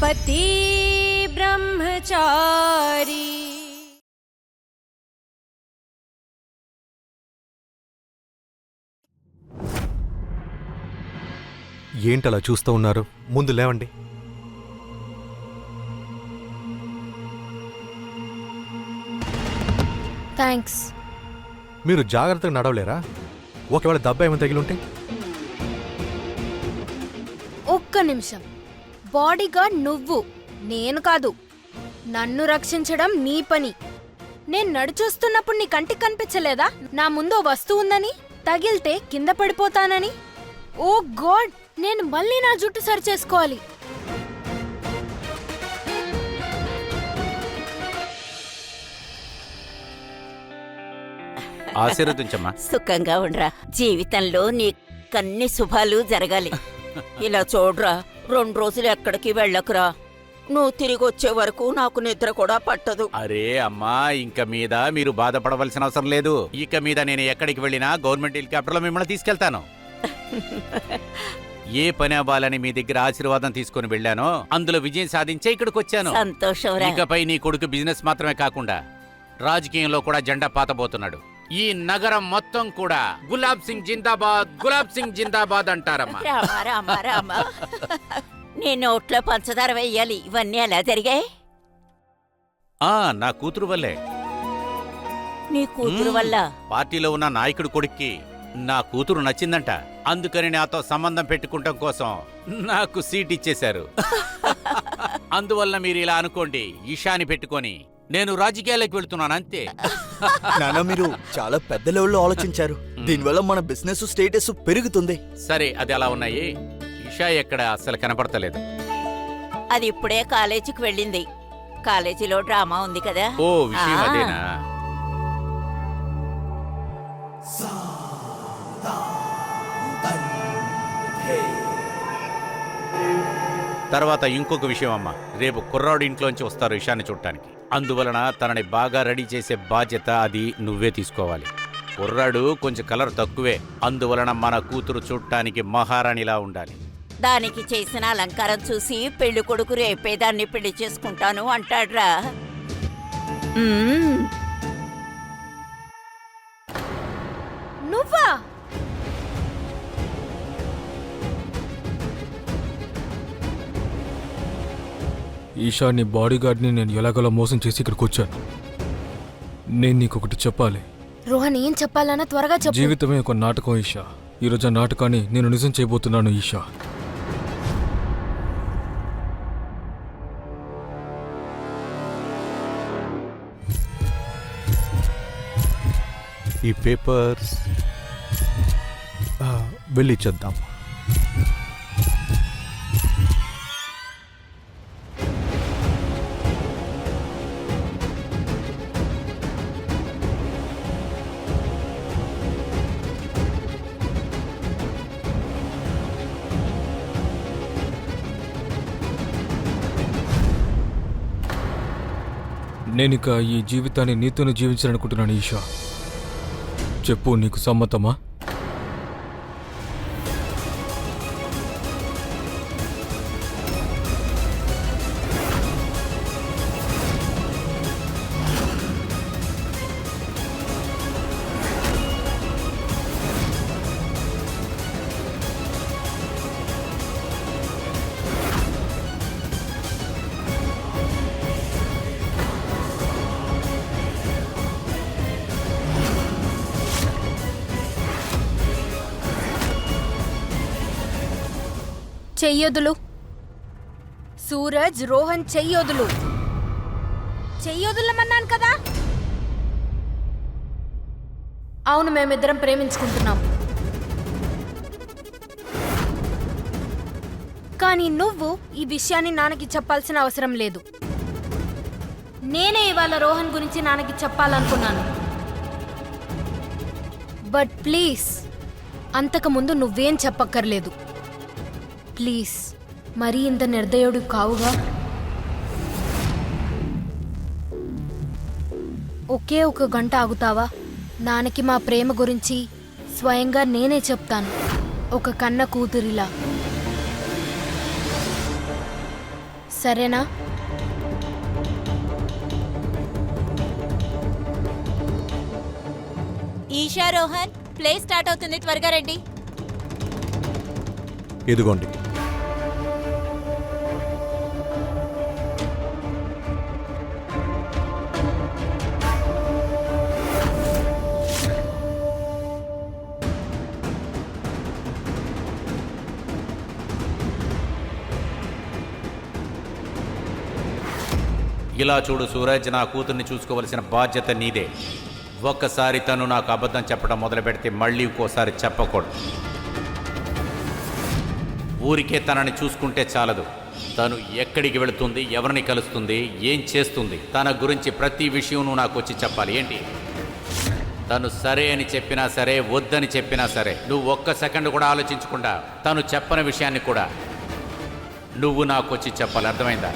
पति ब्रह्मचारी। ఏంటలా చూస్తూ ఉన్నారు? ముందు లేవండి. థ్యాంక్స్. మీరు జాగ్రత్తగా నడవలేరా? ఒకవేళ దెబ్బ ఏమైనా తగిలుంటే? ఒక్క నిమిషం. బాడీగార్డ్ నువ్వు, నేను కాదు. నన్ను రక్షించడం నీ పని. నేను నడిచొస్తున్నప్పుడు నీ కంటికి కనిపించలేదా నా ముందు వస్తువు ఉందని, తగిలితే కింద పడిపోతానని? ఓ గాడ్, నేను మళ్ళీ నా జుట్టు సరి చేసుకోవాలి. ఆశీర్వదించమ్మా. సుఖంగా ఉండరా. జీవితంలో నీకన్ని శుభాలు జరగాలి. ఇలా చూడరా, 2 రోజులు ఎక్కడికి వెళ్ళకురా. నువ్వు తిరిగి వచ్చే వరకు నాకు నిద్ర కూడా పట్టదు. అరే అమ్మా, ఇంక మీద మీరు బాధపడవలసిన అవసరం లేదు. ఇక మీద నేను ఎక్కడికి వెళ్ళినా గవర్నమెంట్ హెలికాప్టర్లో మిమ్మల్ని తీసుకెళ్తాను. ఏ పని అవ్వాలని మీ దగ్గర ఆశీర్వాదం తీసుకుని వెళ్ళానో అందులో విజయం సాధించే ఇక్కడికి వచ్చాను. సంతోషం. ఇకపై నీ కొడుకు బిజినెస్ మాత్రమే కాకుండా రాజకీయంలో కూడా జెండా పాతబోతున్నాడు. ఈ నగరం మొత్తం కూడా గులాబ్ సింగ్ జిందాబాద్, గులాబ్ సింగ్ జిందాబాద్ అంటారమ్మా. నీ నోట్లో పంచదార వెయ్యాలి. ఇవన్నీ ఎలా జరిగాయి? నా కూతురు వల్లే. నీ కూతురు వల్ల? పార్టీలో ఉన్న నాయకుడు కొడుక్కి నా కూతురు నచ్చిందంట. అందుకని నాతో సంబంధం పెట్టుకుంటాం కోసం నాకు సీట్ ఇచ్చేశారు. అందువల్ల మీరు ఇలా అనుకోండి, ఇషాని పెట్టుకొని నేను రాజకీయాలకు వెళ్తున్నాను అంతే. నాన్న, మీరు చాలా పెద్ద లెవెల్లో ఆలోచించారు. దీనివల్ల మన బిజినెస్ స్టేటస్ పెరుగుతుంది. సరే, అది అలా ఉన్నాయి. ఇషా ఎక్కడ అస్సలు కనపడతలేదు. అది ఇప్పుడే కాలేజీకి వెళ్ళింది. కాలేజీలో డ్రామా ఉంది కదా. ఓ, విషయం అదేనా? తర్వాత ఇంకొక విషయం అమ్మా, రేపు కుర్రాడు ఇంట్లోంచి వస్తారు ఇషాని చూడటానికి. అందువలన తనని బాగా రెడీ చేసే బాధ్యత అది నువ్వే తీసుకోవాలి. కుర్రాడు కొంచెం కలర్ తక్కువే, అందువలన మన కూతురు చూడటానికి మహారాణిలా ఉండాలి. దానికి చేసిన అలంకారం చూసి పెళ్లి కొడుకు రేపేదాన్ని పెళ్లి చేసుకుంటాను అంటాడ్రా. నువ్వా? ఈషాని బాడీగార్డ్ని నేను ఎలాగోలా మోసం చేసి ఇక్కడికి వచ్చాను. నేను నీకొకటి చెప్పాలి. రోహన్, ఏం చెప్పాలన్నా త్వరగా చెప్పు. జీవితమే ఒక నాటకం ఈషా. ఈరోజు ఆ నాటకాన్ని నేను నిజం చేయబోతున్నాను ఈషా. ఈ పేపర్స్ వెళ్ళిచ్చేద్దాం. నేనిక ఈ జీవితాన్ని నీతోనే జీవించాలనుకుంటున్నాను ఈషా. చెప్పు, నీకు సమ్మతమా? చెయ్యొదులు. సూరజ్, రోహన్, చెయ్యొదులు. చెయ్యొదులమన్నాను కదా. అవును, మేమిద్దరం ప్రేమించుకుంటున్నాం. కానీ నువ్వు ఈ విషయాన్ని నాన్నకి చెప్పాల్సిన అవసరం లేదు. నేనే ఇవాళ రోహన్ గురించి నాన్నకి చెప్పాలనుకున్నాను. బట్ ప్లీజ్, అంతకుముందు నువ్వేం చెప్పక్కర్లేదు. ప్లీజ్, మరీ ఇంత నిర్దయుడు కావుగా. ఒకే 1 గంట ఆగుతావా? నాన్నకి మా ప్రేమ గురించి స్వయంగా నేనే చెప్తాను, ఒక కన్న కూతురిలా. సరేనా? ఈషా, రోహన్, ప్లే స్టార్ట్ అవుతుంది, త్వరగా రండి. ఇదిగోండి. ఇలా చూడు సూరజ్, నా కూతుర్ని చూసుకోవలసిన బాధ్యత నీదే. ఒక్కసారి తను నాకు అబద్ధం చెప్పడం మొదలు పెడితే మళ్ళీ ఇంకోసారి చెప్పకూడదు. ఊరికే తనని చూసుకుంటే చాలదు. తను ఎక్కడికి వెళుతుంది, ఎవరిని కలుస్తుంది, ఏం చేస్తుంది, తన గురించి ప్రతి విషయం నువ్వు నాకు వచ్చి చెప్పాలి. ఏంటి? తను సరే అని చెప్పినా సరే, వద్దని చెప్పినా సరే, నువ్వు ఒక్క సెకండ్ కూడా ఆలోచించకుండా తను చెప్పని విషయాన్ని కూడా నువ్వు నాకు వచ్చి చెప్పాలి. అర్థమైందా?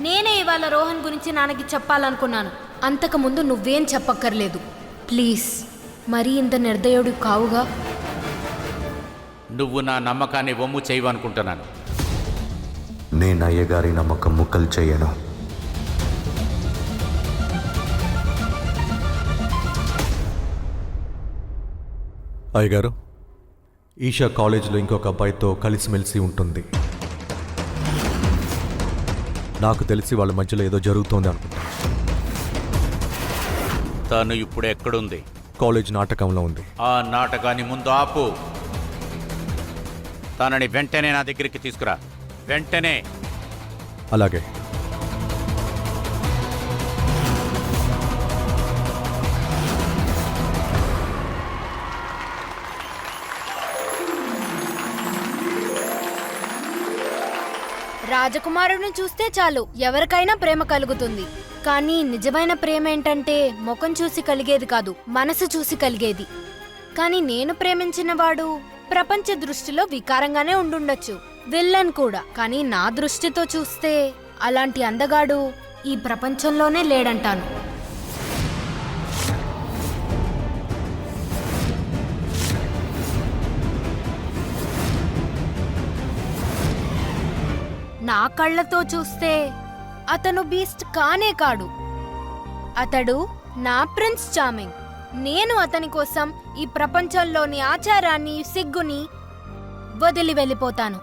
నేనే ఇవాళ రోహన్ గురించి నాన్నకి చెప్పాలనుకున్నాను. అంతకుముందు నువ్వేం చెప్పక్కర్లేదు. ప్లీజ్, మరీ ఇంత నిర్దయుడు కావుగా. నువ్వు నా నమ్మకాన్ని వమ్ము చేయవనుకుంటున్నాను. నేను అయ్యగారి నమ్మకం ముక్కలు చేయను. అయ్యగారు, ఈషా కాలేజీలో ఇంకొక అబ్బాయితో కలిసిమెలిసి ఉంటుంది. నాకు తెలిసి వాళ్ళ మధ్యలో ఏదో జరుగుతోంది అనుకుంటా. తను ఇప్పుడు ఎక్కడుంది? కాలేజ్ నాటకంలో ఉంది. ఆ నాటకాన్ని ముందు ఆపు. తనని వెంటనే నా దగ్గరికి తీసుకురా, వెంటనే. అలాగే. రాజకుమారుడిని చూస్తే చాలు ఎవరికైనా ప్రేమ కలుగుతుంది. కానీ నిజమైన ప్రేమ ఏంటంటే ముఖం చూసి కలిగేది కాదు, మనసు చూసి కలిగేది. కానీ నేను ప్రేమించిన వాడు ప్రపంచ దృష్టిలో వికారంగానే ఉండుండొచ్చు, విల్లన్ కూడా. కానీ నా దృష్టితో చూస్తే అలాంటి అందగాడు ఈ ప్రపంచంలోనే లేడంటాను. నా కళ్ళతో చూస్తే అతను బీస్ట్ కానే కాడు. అతడు నా ప్రిన్స్ చార్మింగ్. నేను అతని కోసం ఈ ప్రపంచంలోని ఆచారాన్ని, సిగ్గుని వదిలి వెళ్ళిపోతాను.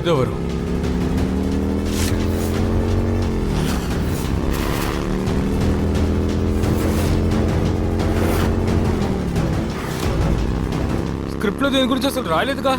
ఇదెవరు? స్క్రిప్ట్లో దేని గురించి అసలు రాయలేదుగా.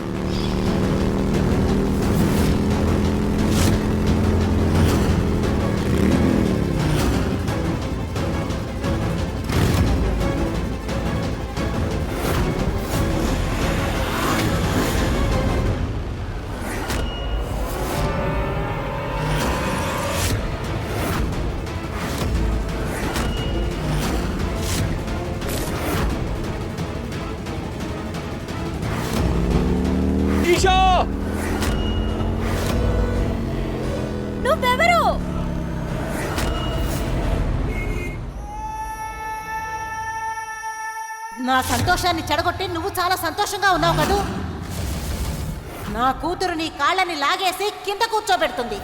ఈషా! నువ్వెవరు? నా సంతోషాన్ని చెడగొట్టి నువ్వు చాలా సంతోషంగా ఉన్నావు కదూ. నా కూతురు నీ కాళ్ళని లాగేసి కింద కూర్చోబెడుతుంది.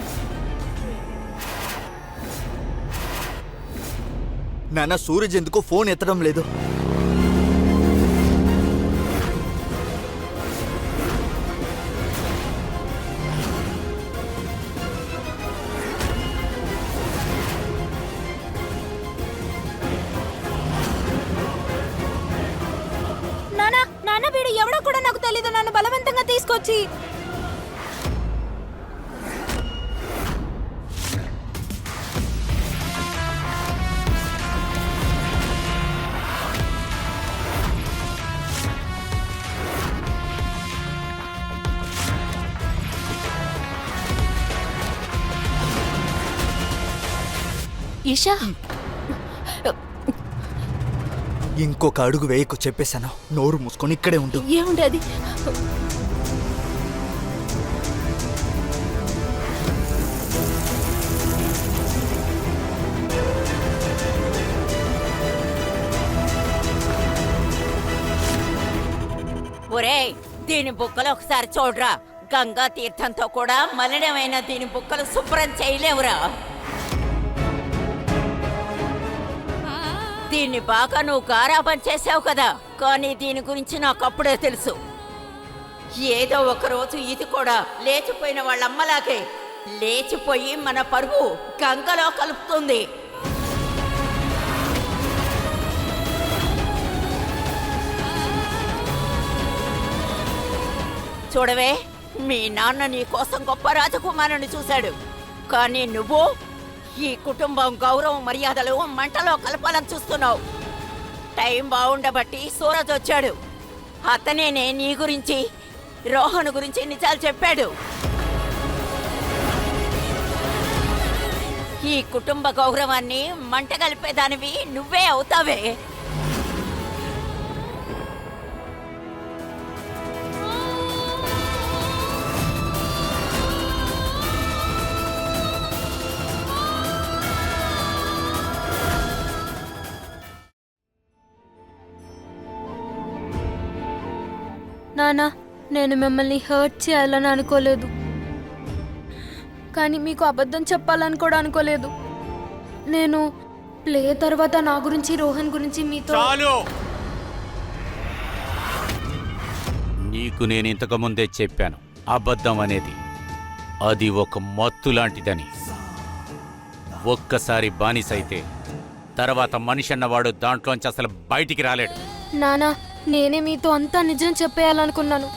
నాన్న, సూరజ్ ఎందుకో ఫోన్ ఎత్తడం లేదు. నాన్న, వీడు ఎవడో కూడా నాకు తెలీదు. నన్ను బలవంతంగా తీసుకొచ్చి ఈషా ఇంకొక అడుగు వేయకు చెప్పేశాను. నోరు మూసుకొని ఇక్కడే ఉండు. ఏముంది అది? ఒరేయ్, దీని బుక్కలు ఒకసారి చూడరా. గంగా తీర్థంతో కూడా మలినమైన దీని బుక్కలు శుభ్రం చేయలేవురా. దీన్ని బాగా నువ్వు గారాబం చేసావు కదా, కానీ దీని గురించి నాకు అప్పుడే తెలుసు. ఏదో ఒక రోజు ఇది కూడా లేచిపోయిన వాళ్ళమ్మలాగే లేచిపోయి మన పరువు గంగలో కలుపుతుంది. చూడవే, మీ నాన్న నీ కోసం గొప్ప రాజకుమారుని చూశాడు, కానీ నువ్వు ఈ కుటుంబం గౌరవం మర్యాదలు మంటలో కలపాలని చూస్తున్నావు. టైం బాగుండబట్టి సూరజ్ వచ్చాడు. అతనేనే నీ గురించి, రోహన్ గురించి నిజాలు చెప్పాడు. ఈ కుటుంబ గౌరవాన్ని మంట కలిపేదానివి నువ్వే అవుతావే. నానా, నేను మిమ్మల్ని హర్ట్ చేయాలని అనుకోలేదు, కానీ మీకు అబద్ధం చెప్పాలని కూడా అనుకోలేదు. నేను ప్లే తర్వాత నా గురించి, రోహన్ గురించి మీతో చాలు. నీకు నేను ఇంతకు ముందే చెప్పాను, అబద్ధం అనేది అది ఒక మత్తు లాంటిదని. ఒక్కసారి బానిసైతే తర్వాత మనిషి అన్నవాడు దాంట్లోంచి అసలు బయటికి రాలేడు. నానా, నేనే మీతో అంతా నిజం చెప్పేయాలనుకున్నాను.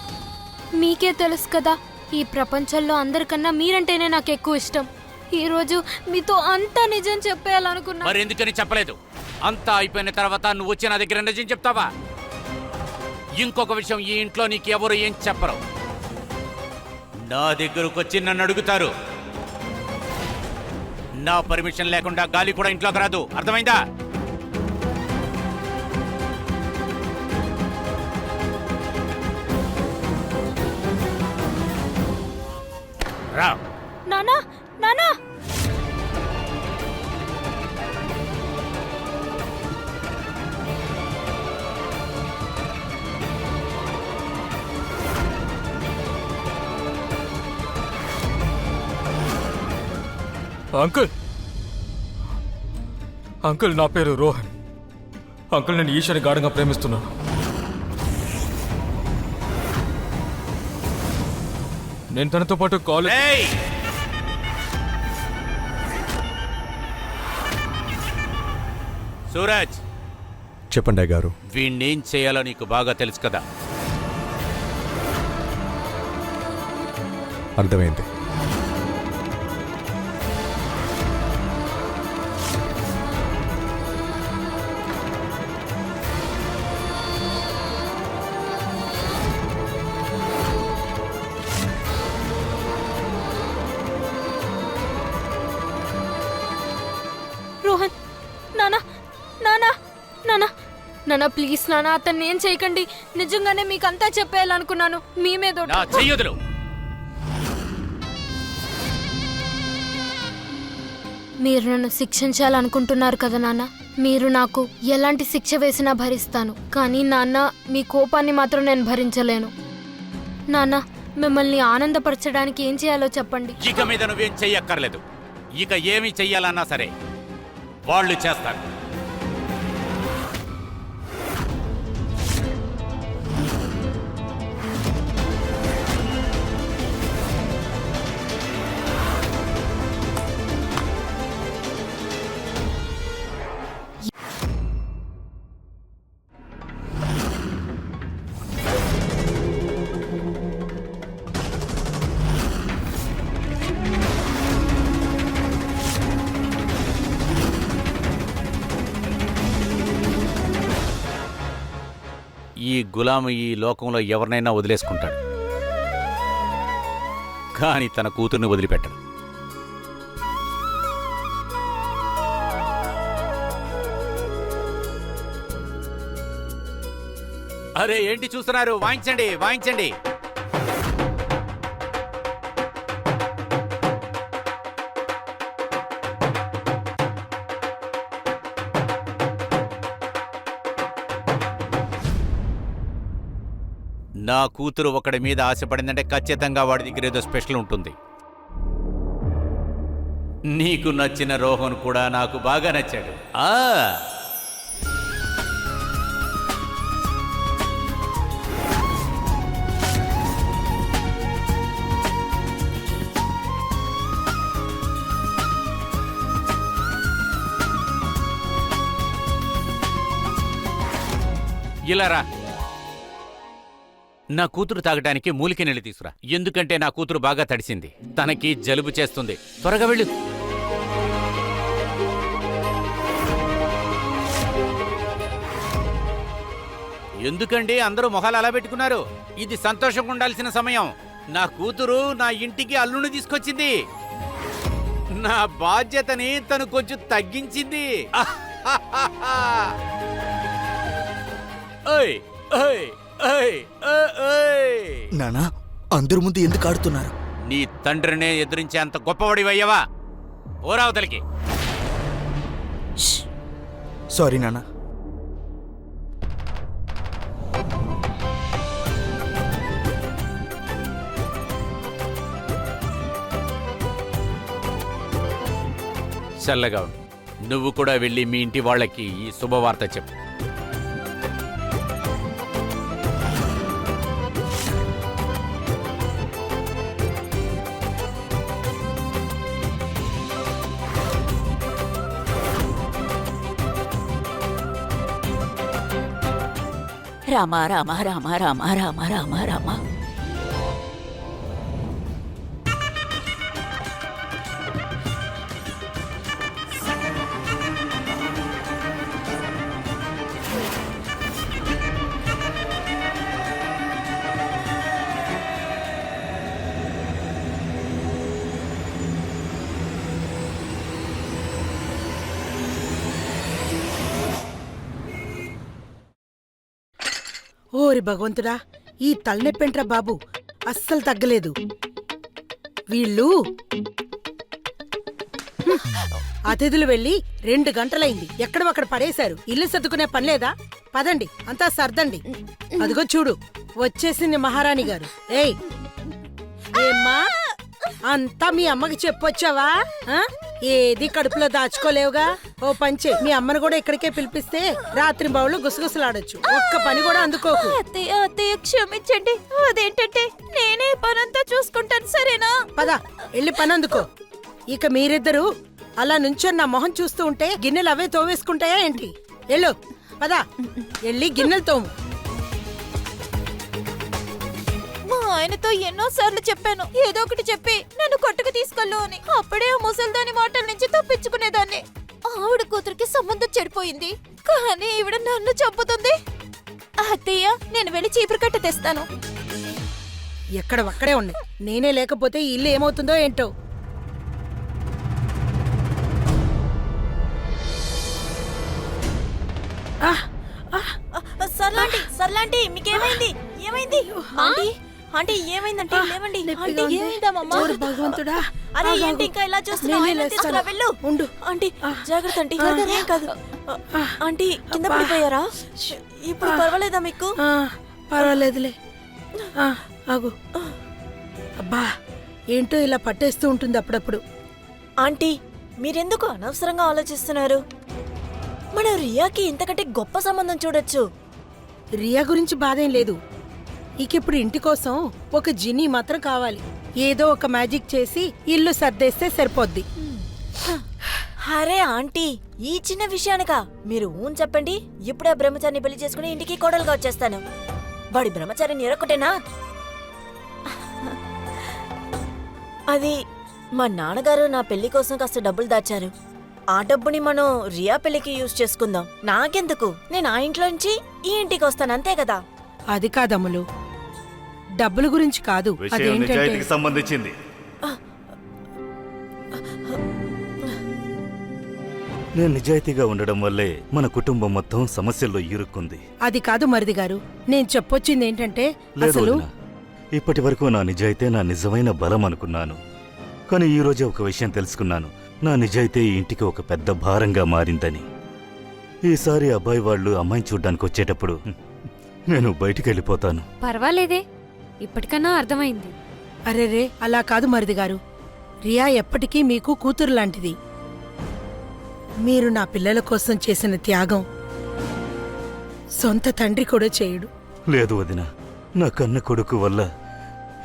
మీకే తెలుసు కదా, ఈ ప్రపంచంలో అందరికన్నా మీరంటేనే నాకు ఎక్కువ ఇష్టం. ఈరోజు మీతో అంతా నిజం చెప్పేయాలనుకున్నా. మరి ఎందుకని చెప్పలేదు? అంతా అయిపోయిన తర్వాత నువ్వు వచ్చి నా దగ్గర నిజం చెప్తావా? ఇంకొక విషయం, ఈ ఇంట్లో నీకు ఎవరు ఏం చెప్పరు. నా దగ్గరకు వచ్చి నన్ను అడుగుతారు. నా పర్మిషన్ లేకుండా గాలి కూడా ఇంట్లోకి రాదు, అర్థమైందా? రా. నానా, నానా, అంకుల్, అంకుల్, నా పేరు రోహన్. అంకుల్, నేను ఈశాని గాఢంగా ప్రేమిస్తున్నాను. నేను తనతో పాటు కాలేజ్ ఏయ్! సూరజ్, చెప్పండి గారు. వీణ్ణేం చేయాలో నీకు బాగా తెలుసు కదా. అర్థమైంది. రోహన్, నానా, నానా, నానా, నానా, ప్లీజ్ నానా, అతన్ని ఏం చేయకండి. నిజంగానే మీకు అంతా చెప్పేయాలనుకున్నాను. మీ మీద ఒట్టు. నా చెయ్యొదులు. మీరు నన్ను శిక్షించాలనుకుంటున్నారు కదా నాన్న. మీరు నాకు ఎలాంటి శిక్ష వేసినా భరిస్తాను, కానీ నాన్న, మీ కోపాన్ని మాత్రం నేను భరించలేను. నాన్న, మిమ్మల్ని ఆనందపరచడానికి ఏం చేయాలో చెప్పండి. ఇక మీద నువ్వేం చెయ్యక్కర్లేదు. ఇక ఏమి చెయ్యాలన్నా సరే వాళ్ళు చేస్తారు. గులాము ఈ లోకంలో ఎవరినైనా వదిలేసుకుంటాడు, కానీ తన కూతుర్ని వదిలిపెట్టడు. అరే ఏంటి చూస్తున్నారు? వాయించండి, వాయించండి. నా కూతురు ఒకడి మీద ఆశపడిందంటే ఖచ్చితంగా వాడి దగ్గర ఏదో స్పెషల్ ఉంటుంది. నీకు నచ్చిన రోహన్ కూడా నాకు బాగా నచ్చాడు. ఇలా రా, నా కూతురు తాగటానికి మూలిక నీళ్ళు తీసుకురా. ఎందుకంటే నా కూతురు బాగా తడిసింది, తనకి జలుబు చేస్తుంది. త్వరగా వెళ్ళు. ఎందుకండి అందరూ మొహాలు అలా పెట్టుకున్నారు? ఇది సంతోషంగా ఉండాల్సిన సమయం. నా కూతురు నా ఇంటికి అల్లుని తీసుకొచ్చింది. నా బాధ్యతని తను కొంచెం తగ్గించింది. ఓయ్ ఓయ్ ఓయ్ ఓయ్. నానా, అందరి ముందు ఎందుకు ఆడుతున్నారు? నీ తండ్రినే ఎదిరించే అంత గొప్పవాడివయ్యవా? ఓరావతలికి. సారీ నానా. చల్లగా ఉండు. నువ్వు కూడా వెళ్ళి మీ ఇంటి వాళ్ళకి ఈ శుభవార్త చెప్పు. రామ రామ రామ రామ రామ రామ రామ. ఓరి భగవంతుడా, ఈ తలనొప్పెంట్రా బాబు, అస్సలు తగ్గలేదు. వీళ్ళు అతిథులు వెళ్ళి 2 గంటలైంది. ఎక్కడొక్కడ పడేశారు. ఇల్లు సర్దుకునే పని లేదా? పదండి, అంతా సర్దండి. అదిగో చూడు, వచ్చేసింది మహారాణి గారు. ఏయ్ ఏమ్మా, అంతా మీ అమ్మకి చెప్పొచ్చావా? ఏది కడుపులో దాచుకోలేవుగా. ఓ పంచే, మీ అమ్మను కూడా ఇక్కడికే పిలిపిస్తే రాత్రి బౌళ్ళు గుసగుసలాడొచ్చు. ఒక్క పని కూడా అందుకోకు. అత్తయ్య క్షమించండి. అదేంటంటే నేనే పనంతా చూసుకుంటాను, సరేనా? పద, వెళ్ళి పని అందుకో. ఇక మీరిద్దరూ అలా నుంచొని నా మొహం చూస్తూ ఉంటే గిన్నెలు అవే తోవేసుకుంటాయా ఏంటి? వెళ్ళు, పద, వెళ్ళి గిన్నెలు తోము. ఆయనతో ఎన్నోసార్లు చెప్పాను, ఏదో ఒకటి చెప్పి నన్ను కొట్టుకు తీసుకెళ్ళు అని. అప్పుడే ఆ ముసల్దాని మాటల నుంచి తప్పించుకునేదాన్ని. ఆవిడ కూతురికి సంబంధం చెడిపోయింది, కానీ ఈవిడ నన్ను చంపుతుంది. అత్తయ్య, నేను వెళ్ళి చీపురు కట్ట తెస్తాను. ఎక్కడ ఒక్కడే ఉన్నాయి. నేనే లేకపోతే ఈ ఇల్లు ఏమవుతుందో ఏంటో. సర్లాంటి మీకేమైంది? ఏమైంది ఆంటీ? ఏమైందంటే లేవండి. ఆంటీ ఏమైందమ్మా? భగవంతుడా, అరే ఏంటి ఇంకా ఇలా చూస్తున్నా? వెళ్ళు. ఉండు ఆంటీ, జాగ్రత్త ఆంటీ. ఏం కాదు ఆంటీ. కింద పడిపోయారా? ఇప్పుడు పర్వాలేదా మీకు? పర్వాలేదులే. ఆగు. అబ్బా, ఏంటో ఇలా పట్టేస్తూ ఉంటుంది అప్పుడప్పుడు. ఆంటీ, మీరెందుకు అనవసరంగా ఆలోచిస్తున్నారు? మన రియాకి ఇంతకంటే గొప్ప సంబంధం చూడొచ్చు. రియా గురించి బాధేం లేదు. ఇకిప్పుడు ఇంటి కోసం ఒక జినీ మాత్రం కావాలి. ఏదో ఒక మ్యాజిక్ చేసి ఇల్లు సర్దేస్తే సరిపోద్ది. అరే ఆంటీ, ఈ చిన్న విషయానికా మీరు ఊన్ చెప్పండి. ఇప్పుడే బ్రహ్మచారిని పెళ్లి చేసుకుని ఇంటికి కోడలుగా వచ్చేస్తాను. వాడి బ్రహ్మచారిని ఎరొక్కటేనా? అది మా నాన్నగారు నా పెళ్లి కోసం కాస్త డబ్బులు దాచారు. ఆ డబ్బుని మనం రియా పెళ్లికి యూజ్ చేసుకుందాం. నాకెందుకు? నేను ఆ ఇంట్లో నుంచి ఈ ఇంటికి వస్తాను, అంతే కదా. అది కాదమ్ములు, డబ్బుల గురించి కాదు. విషయం అదేంటంటే నిజాయితీకి సంబంధించింది. నేను నిజాయితీగా ఉండడం వల్లే మన కుటుంబం మొత్తం సమస్యల్లో ఇరుక్కుంది. అది కాదు మరిది గారు, నేను చెప్పొచ్చింది ఏంటంటే లేదు అసలు వదినా. ఇప్పటి వరకు నా నిజాయితీ నా నిజమైన బలం అనుకున్నాను. కానీ ఈ రోజే ఒక విషయం తెలుసుకున్నాను. నా నిజాయితీ ఈ ఇంటికి ఒక పెద్ద భారంగా మారిందని. ఈసారి అబ్బాయి వాళ్ళు అమ్మాయిని చూడ్డానికి వచ్చేటప్పుడు నేను బయటికి వెళ్ళిపోతాను. పర్వాలేదే, ఇప్పటికన్నా అర్థమైంది. అరెరే అలా కాదు మరిది గారు, రియా ఎప్పటికీ మీకు కూతురు లాంటిది. మీరు నా పిల్లల కోసం చేసిన త్యాగం సొంత తండ్రి కూడా చేయడు. లేదు వదినా, నా కన్న కొడుకు వల్ల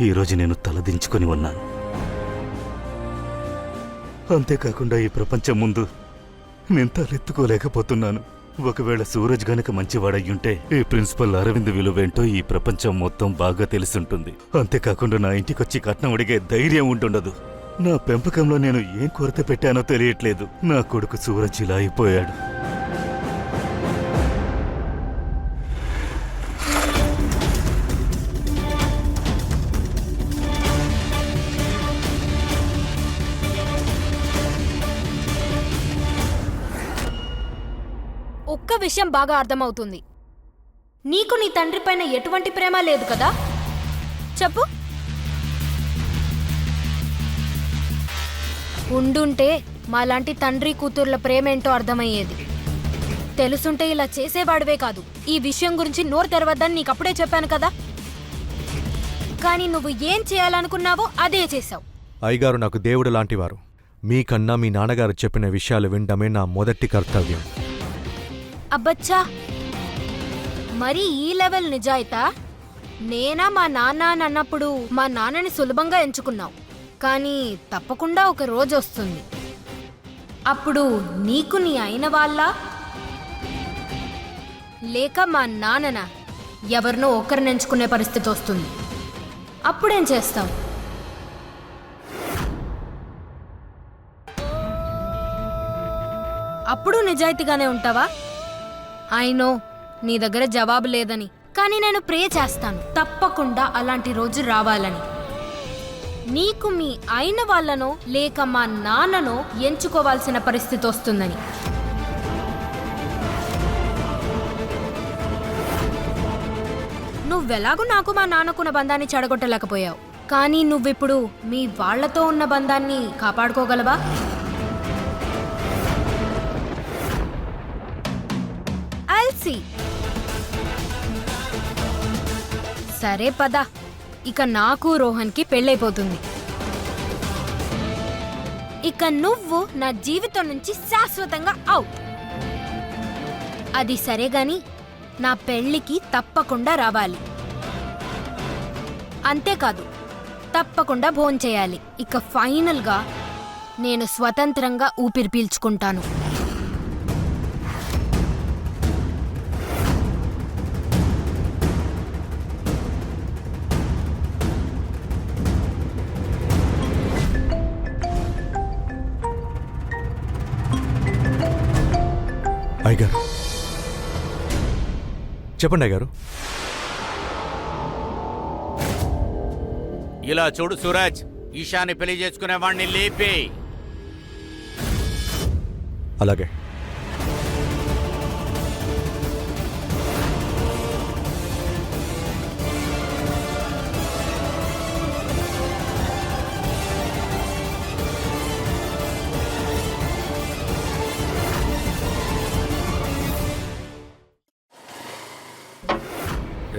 ఈరోజు నేను తలదించుకొని ఉన్నాను. అంతేకాకుండా ఈ ప్రపంచం ముందు నేను తలెత్తుకోలేకపోతున్నాను. ఒకవేళ సూరజ్ గనక మంచివాడయ్యుంటే ఈ ప్రిన్సిపల్ అరవింద్ విలువేంటో ఈ ప్రపంచం మొత్తం బాగా తెలిసుంటుంది. అంతేకాకుండా నా ఇంటికొచ్చి కట్నం అడిగే ధైర్యం ఉంటుండదు. నా పెంపకంలో నేను ఏం కొరత పెట్టానో తెలియట్లేదు. నా కొడుకు సూరజ్ ఇలా అయిపోయాడు. ఒక్క విషయం బాగా అర్థమవుతుంది. నీకు నీ తండ్రి పైన ఎటువంటి ప్రేమ లేదు కదా? చెప్పు. ఉండుంటే మాలాంటి తండ్రి కూతుర్ల ప్రేమేంటో అర్థమయ్యేది. తెలుసుంటే ఇలా చేసేవాడివే కాదు. ఈ విషయం గురించి నోరు తెరవద్దని నీకప్పుడే చెప్పాను కదా. కానీ నువ్వు ఏం చేయాలనుకున్నావో అదే చేశావు. అయ్యగారు నాకు దేవుడు లాంటివారు. మీకన్నా మీ నాన్నగారు చెప్పిన విషయాలు వినడమే నా మొదటి కర్తవ్యం. అబ్బచ్చా, మరి ఈ లెవెల్ నిజాయితా? నేనా మా నాన్న అని అన్నప్పుడు మా నాన్నని సులభంగా ఎంచుకున్నావు. కానీ తప్పకుండా ఒక రోజు వస్తుంది, అప్పుడు నీకు నీ అయిన వాళ్ళ లేక మా నాన్ననా ఎవరినో ఒకరిని ఎంచుకునే పరిస్థితి వస్తుంది. అప్పుడేం చేస్తావు? అప్పుడు నిజాయితీగానే ఉంటావా? అయినో నీ దగ్గర జవాబు లేదని, కానీ నేను ప్రే చేస్తాను తప్పకుండా అలాంటి రోజు రావాలని. నీకు మీ అయిన వాళ్ళనో లేక మా నాన్ననో ఎంచుకోవాల్సిన పరిస్థితి వస్తుందని. నువ్వెలాగూ నాకు మా నాన్నకున్న బంధాన్ని చెడగొట్టలేకపోయావు. కానీ నువ్విప్పుడు మీ వాళ్లతో ఉన్న బంధాన్ని కాపాడుకోగలవా? అల్సి సరే పద, ఇక నాకు రోహన్కి పెళ్ళైపోతుంది. ఇక నువ్వు నా జీవితం నుంచి శాశ్వతంగా అవుట్. అది సరే గాని నా పెళ్లికి తప్పకుండా రావాలి. అంతేకాదు తప్పకుండా భోంచేయాలి. ఇక ఫైనల్గా నేను స్వతంత్రంగా ఊపిరి పీల్చుకుంటాను. అయ్యగారు చెప్పండి అయ్యగారు. ఇలా చూడు సూరజ్, ఈశాని పెళ్లి చేసుకునే వాడిని లేపే. అలాగే.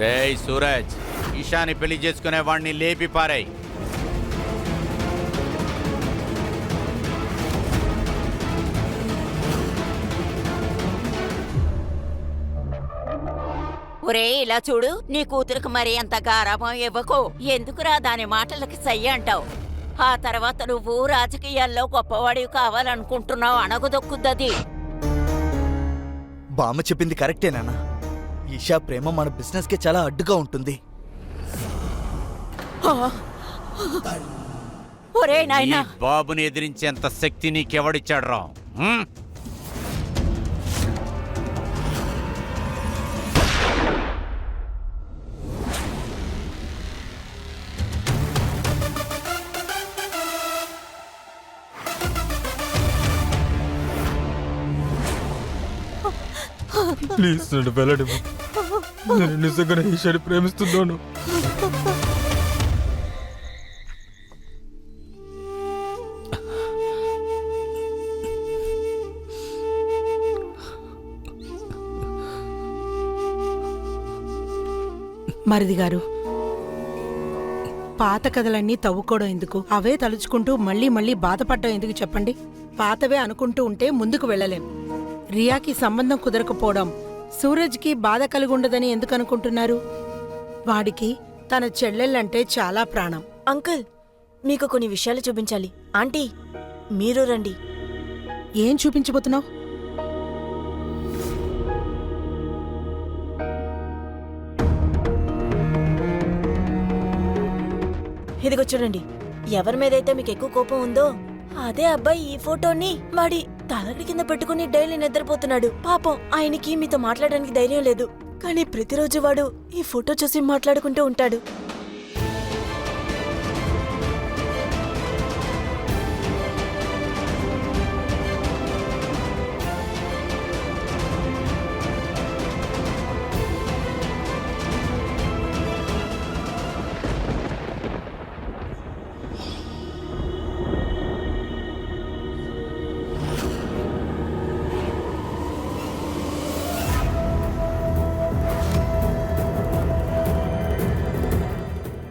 రేయ్ సూరజ్, ఈశాని పెళ్లి చేసుకునే వాడిని లేపి పారాయి. ఒరే ఇలా చూడు, నీ కూతురికి మరి అంత గారాబం ఇవ్వకు. ఎందుకురా దాని మాటలకి సయ్య అంటావు? ఆ తర్వాత నువ్వు రాజకీయాల్లో గొప్పవాడివి కావాలనుకుంటున్నావు, అణగదొక్కుద్దది. బామ్మ చెప్పింది కరెక్టేనా? ఈషా ప్రేమ మన బిజినెస్ కి చాలా అడ్డుగా ఉంటుంది. ఒరే ఈ నాయనా, బాబుని ఎదిరించేంత శక్తి నీకెవడిచ్చాడు రా? ప్లీజ్ నన్ను వెళ్ళనివ్వు. నేను నిజంగానే ఈశాని ప్రేమిస్తున్నాను. మరిది గారు, పాత కథలన్నీ తవ్వుకోవడం ఎందుకు? అవే తలుచుకుంటూ మళ్ళీ మళ్ళీ బాధపడడం ఎందుకు చెప్పండి? పాతవే అనుకుంటూ ఉంటే ముందుకు వెళ్ళలేం. రియాకి సంబంధం కుదరకపోవడం సూరజ్కి బాధ కలిగుండదని ఎందుకు అనుకుంటున్నారు? వాడికి తన చెల్లెళ్ళంటే చాలా ప్రాణం. అంకుల్, మీకు కొన్ని విషయాలు చూపించాలి. ఆంటీ, మీరు రండి. ఏం చూపించబోతున్నావు? ఇదిగో చూడండి. ఎవరి మీదైతే మీకు ఎక్కువ కోపం ఉందో అదే అబ్బాయి ఈ ఫోటోని వాడి తలగడి కింద పెట్టుకుని డైలీ నిద్రపోతున్నాడు. పాపం ఆయనకి మీతో మాట్లాడడానికి ధైర్యం లేదు, కానీ ప్రతిరోజు వాడు ఈ ఫోటో చూసి మాట్లాడుకుంటూ ఉంటాడు.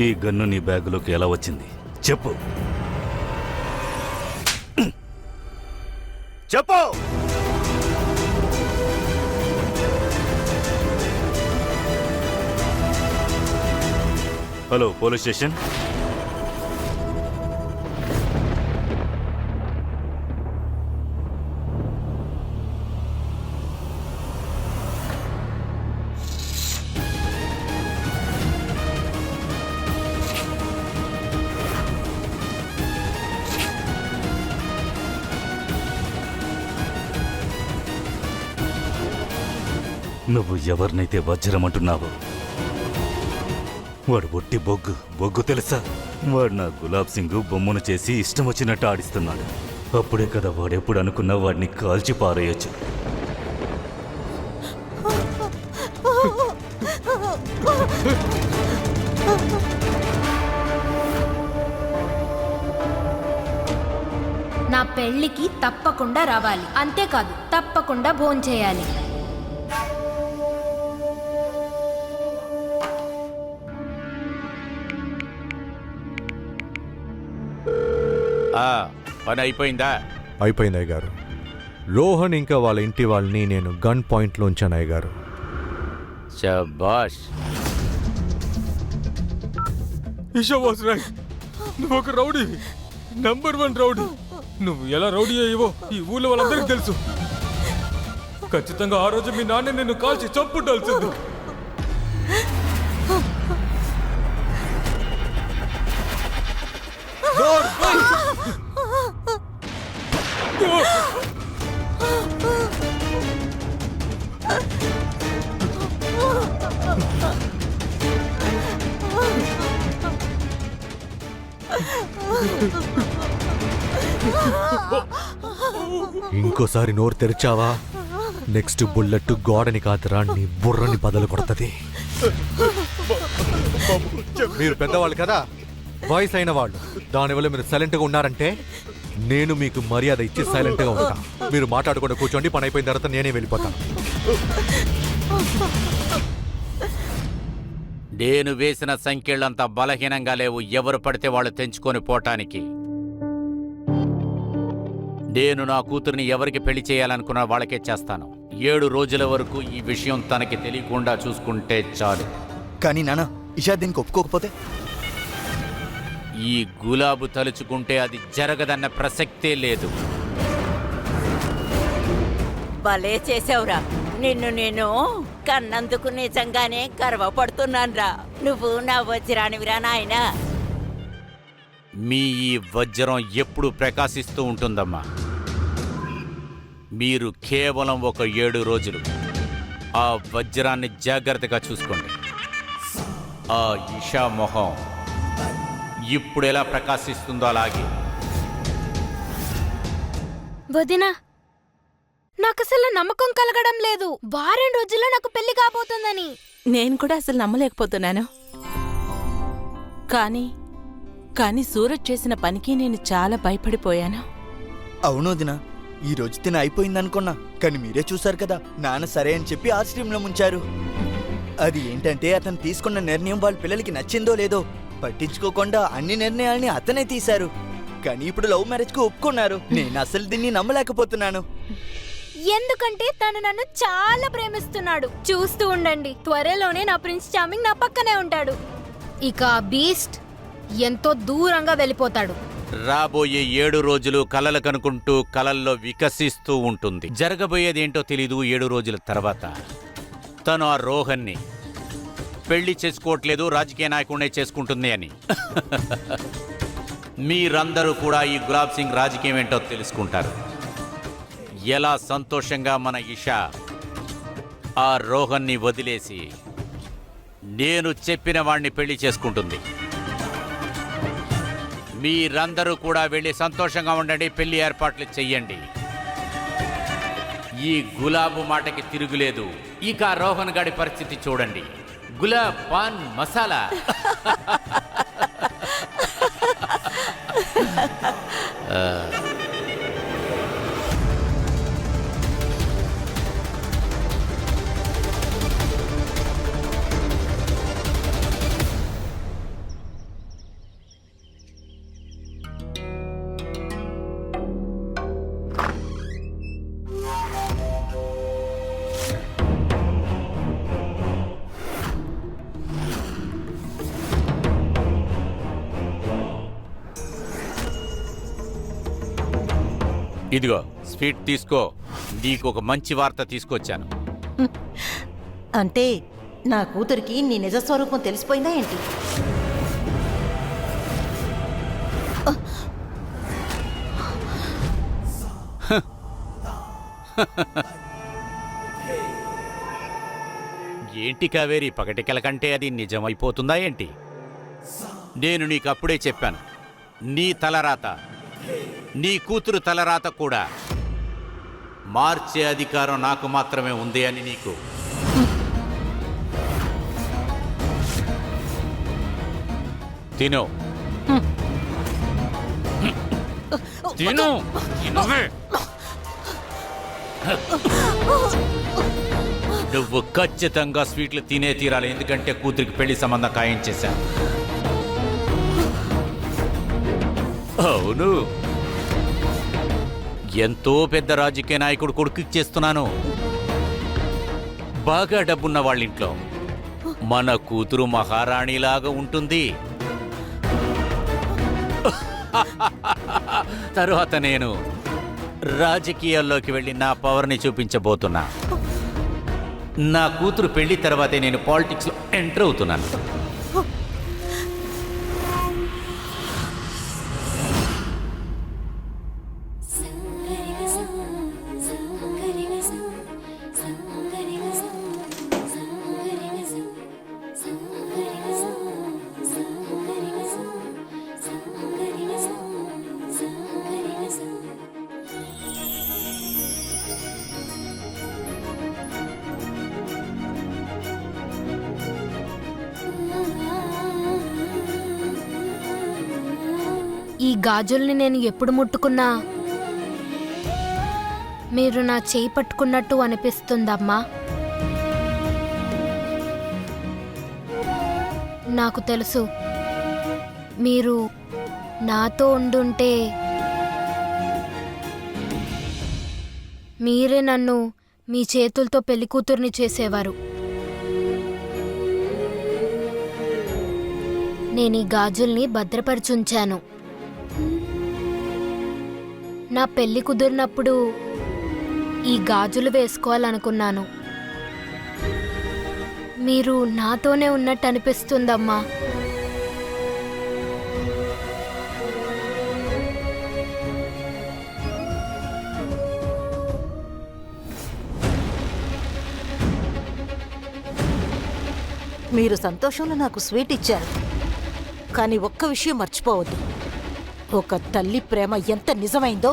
ఈ గన్ను నీ బ్యాగులోకి ఎలా వచ్చింది చెప్పు. చెప్పు. Hello, police station. నువ్వు ఎవరినైతే వజ్రం అంటున్నావో వాడు ఒట్టి బొగ్గు తెలుసా? వాడు నా గులాబ్ సింగ్ బొమ్మను చేసి ఇష్టం వచ్చినట్టు ఆడిస్తున్నాడు. అప్పుడే కదా వాడెప్పుడు అనుకున్నా వాడిని కాల్చి పారేయొచ్చు. నా పెళ్లికి తప్పకుండా రావాలి, అంతేకాదు తప్పకుండా భోంచేయాలి. పని అయిపోయిందా? అయిపోయింది అయ్యగారు. రోహన్ ఇంకా వాళ్ళ ఇంటి వాళ్ళని నేను గన్ పాయింట్లో ఉంచాను అయ్యగారు. శభాష్. Esha was right. నువ్వు ఒక రౌడీ, నంబర్ 1 రౌడీ. నువ్వు ఎలా రౌడీ అయ్యవో ఈ ఊళ్ళో వాళ్ళందరికీ తెలుసు. ఖచ్చితంగా ఆ రోజు మీ నాన్న నిన్ను కాల్చి చంపుండాల్సింది. ఇంకోసారి నోరు తెరిచావా నెక్స్ట్ బుల్లెట్ గోడని కాదురా నీ బుర్రని బదలు కొడుతుంది. మీరు పెద్దవాళ్ళు కదా, వయసు అయిన వాళ్ళు. దానివల్ల మీరు సైలెంట్గా ఉన్నారంటే నేను మీకు మర్యాద ఇచ్చి సైలెంట్గా ఉంటా. మీరు మాట్లాడకుండా కూర్చోండి, పని అయిపోయిన తర్వాత నేనే వెళ్ళిపోతాను. నేను వేసిన సంఖ్యలంతా బలహీనంగా లేవు, ఎవరు పడితే వాళ్ళు తెంచుకొని పోటానికి. నేను నా కూతుర్ని ఎవరికి పెళ్లి చేయాలనుకున్నా వాళ్ళకే చేస్తాను. 7 రోజుల వరకు ఈ విషయం తనకి తెలియకుండా చూసుకుంటే చాలు. కానీ నాన్న, ఇషా దీనికి ఒప్పుకోకపోతే? ఈ గులాబు తలుచుకుంటే అది జరగదన్న ప్రసక్తే లేదు. భలే చేసావురా. నిన్ను నేను కన్నందుకు నిజంగానే గర్వపడుతున్నాన్రా. నువ్వు నా వజ్రానివిరా నాయనా. మీ ఈ వజ్రం ఎప్పుడు ప్రకాశిస్తూ ఉంటుందమ్మా. మీరు కేవలం ఒక 7 రోజులు ఆ వజ్రాన్ని జాగ్రత్తగా చూసుకోండి. ఆ ఇషా మొహం ఇప్పుడు ఎలా ప్రకాశిస్తుందో అలాగే. వదినా, నాకసలు నమ్మకం కలగడం లేదు. వారం రోజుల్లో నాకు పెళ్లి కాబోతుందని. నేను కూడా అసలు నమ్మలేకపోతున్నాను. కానీ సూరజ్ చేసిన పనికి నేను చాలా భయపడిపోయాను. అవును వదినా, ఈ రోజు తిన అయిపోయిందనుకున్నా, కానీ మీరే చూశారు కదా, నాన్న సరే అని చెప్పి ఆశ్రయంలో ముంచారు. అది ఏంటంటే అతను తీసుకున్న నిర్ణయం వాళ్ళ పిల్లలకి నచ్చిందో లేదో పట్టించుకోకుండా అన్ని నిర్ణయాల్ని అతనే తీశారు. కానీ ఇప్పుడు లవ్ మ్యారేజ్ కు ఒప్పుకున్నారు. నేను అసలు దీన్ని నమ్మలేకపోతున్నాను. ఎందుకంటే తను నన్ను చాలా ప్రేమిస్తున్నాడు. చూస్తూ ఉండండి, త్వరలోనే నా ప్రిన్స్ చార్మింగ్ నా పక్కనే ఉంటాడు. ఇక బీస్ట్ ఎంతో దూరంగా వెళ్ళిపోతాడు. రాబోయే 7 రోజులు కలలు కనుకుంటూ కలల్లో వికసిస్తూ ఉంటుంది. జరగబోయేదేంటో తెలీదు. 7 రోజుల తర్వాత తను ఆ రోహన్ని పెళ్లి చేసుకోవట్లేదు, రాజకీయ నాయకుడినే చేసుకుంటుంది అని. మీరందరూ కూడా ఈ గులాబ్ సింగ్ రాజకీయం ఏంటో తెలుసుకుంటారు. ఎలా సంతోషంగా మన ఇషా ఆ రోహన్ని వదిలేసి నేను చెప్పిన వాణ్ణి పెళ్లి చేసుకుంటుంది. మీరందరూ కూడా వెళ్ళి సంతోషంగా ఉండండి, పెళ్లి ఏర్పాట్లు చెయ్యండి. ఈ గులాబు మాటకి తిరుగులేదు. ఇక రోహన్ గాడి పరిస్థితి చూడండి. గులాబ్ పాన్ మసాలా. ఇదిగో స్వీట్ తీసుకో. నీకు ఒక మంచి వార్త తీసుకొచ్చాను. అంటే నా కూతురికి నీ నిజస్వరూపం తెలిసిపోయిందా ఏంటి? ఏంటి కావేరి, పగటికల కంటే అది నిజమైపోతుందా ఏంటి? నేను నీకు అప్పుడే చెప్పాను, నీ తలరాత, నీ కూతురు తలరాత కూడా మార్చే అధికారం నాకు మాత్రమే ఉంది అని. నీకు తిను తిను తినవే. నువ్వు ఖచ్చితంగా స్వీట్లు తినే తీరాలి, ఎందుకంటే కూతురికి పెళ్లి సంబంధం ఖాయం చేశాను. అవును, ఎంతో పెద్ద రాజకీయ నాయకుడు కొడుకు చేస్తున్నాను. బాగా డబ్బున్న వాళ్ళింట్లో మన కూతురు మహారాణిలాగా ఉంటుంది. తరువాత నేను రాజకీయాల్లోకి వెళ్ళి నా పవర్ని చూపించబోతున్నా. నా కూతురు పెళ్లి తర్వాతే నేను పాలిటిక్స్లో ఎంటర్ అవుతున్నాను. ఈ గాజుల్ని నేను ఎప్పుడు ముట్టుకున్నా మీరు నా చేయి పట్టుకున్నట్టు అనిపిస్తుందమ్మా. నాకు తెలుసు, మీరు నాతో ఉండుంటే మీరే నన్ను మీ చేతులతో పెళ్లి కూతుర్ని చేసేవారు. నేను ఈ గాజుల్ని భద్రపరిచుంచాను. నా పెళ్లి కుదిరినప్పుడు ఈ గాజులు వేసుకోవాలనుకున్నాను. మీరు నాతోనే ఉన్నట్టు అనిపిస్తుందమ్మా. మీరు సంతోషంలో నాకు స్వీట్ ఇచ్చారు, కానీ ఒక్క విషయం మర్చిపోవద్దు. ఒక తల్లి ప్రేమ ఎంత నిజమైందో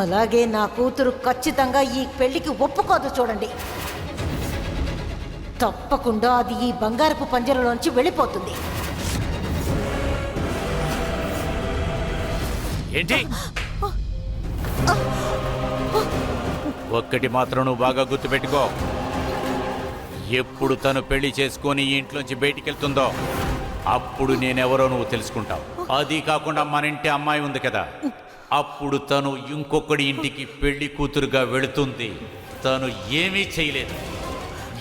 అలాగే నా కూతురు ఖచ్చితంగా ఈ పెళ్లికి ఒప్పుకోదు చూడండి. తప్పకుండా అది ఈ బంగారపు పంజరంలోంచి వెళ్ళిపోతుంది. ఏంటి? ఒక్కటి మాత్రం నువ్వు బాగా గుర్తుపెట్టుకో, ఎప్పుడు తను పెళ్లి చేసుకొని ఈ ఇంట్లోంచి బయటికెళ్తుందో అప్పుడు నేనెవరో నువ్వు తెలుసుకుంటావు. అది కాకుండా మన ఇంటి అమ్మాయి ఉంది కదా, అప్పుడు తను ఇంకొకటి ఇంటికి పెళ్లి కూతురుగా వెళుతుంది. తను ఏమీ చేయలేదు.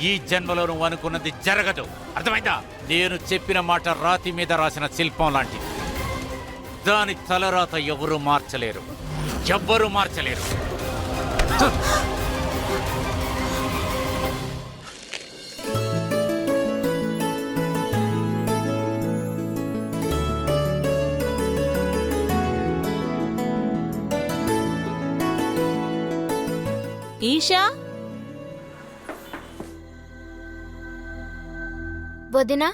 ఈ జన్మలో నువ్వు అనుకున్నది జరగదు. అర్థమైందా? నేను చెప్పిన మాట రాతి మీద రాసిన శిల్పం లాంటిది. దాని తలరాత ఎవరు మార్చలేరు, ఎవ్వరూ మార్చలేరు. ఈషా, వదినా,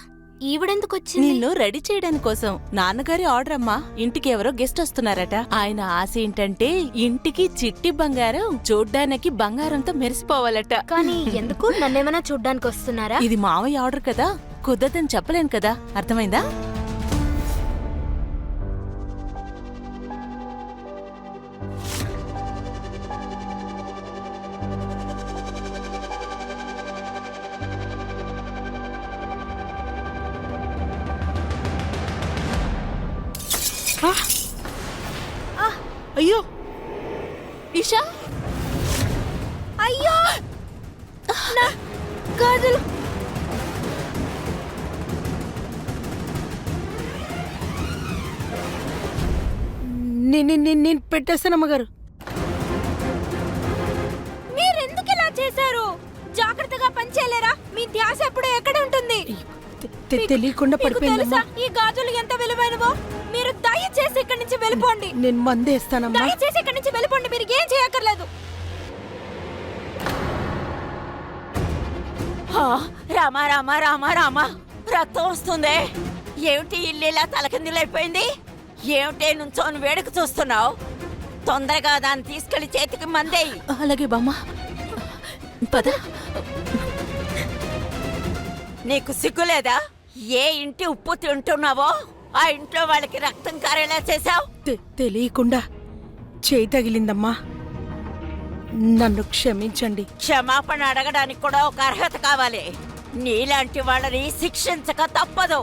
ఈవిడెందుకు వచ్చింది? నిన్ను రెడీ చేయడానికి కోసం నాన్నగారి ఆర్డర్ అమ్మా. ఇంటికి ఎవరో గెస్ట్ వస్తున్నారట. ఆయన ఆశ ఏంటంటే ఇంటికి చిట్టి బంగారం చూడ్డానికి బంగారంతో మెరిసిపోవాలట. కానీ ఎందుకు? నన్నేమైనా చూడ్డానికి వస్తున్నారా? ఇది మావయ్య ఆర్డర్ కదా, కుదరదని చెప్పలేను కదా. అర్థమైందా? అయ్యో ఈషా, అయ్యో నా గాజులు! నేను పెట్టేస్తాను అమ్మగారు. మీరెందుకు ఇలా చేశారు? జాగ్రత్తగా పనిచేయలేరా? మీ ధ్యాస ఎప్పుడు ఎక్కడ ఉంటుంది? తెలియకుండా మీకు పడిపోయిందమ్మా. తెలుసా ఈ గాజులు ఎంత విలువైనవో? మీరు దయచేసి ఇక్కడి నుంచి వెళ్ళిపోండి. నేను మందేస్తానమ్మా. దయచేసి ఇక్కడి నుంచి వెళ్ళిపోండి. మీరు ఏం చేయక్కర్లేదు. రామా రామా రామా రామా, రక్తం వస్తుంది. ఏమిటి ఇల్లు ఇలా తలకిందులైపోయింది? ఏమిటి నుంచోని వేడుక చూస్తున్నావు? తొందరగా దాన్ని తీసుకెళ్లి చేతికి మందేయి. అలాగే బామ్మ, పద. నీకు సిగ్గులేదా? ఏ ఇంటి ఉప్పు తింటున్నావో ఆ ఇంట్లో వాళ్ళకి రక్తం కారేలా చేశావు. తెలియకుండా చేయి తగిలిందమ్మా, నన్ను క్షమించండి. క్షమాపణ అడగడానికి కూడా ఒక అర్హత కావాలి. నీలాంటి వాళ్ళని శిక్షించక తప్పదు.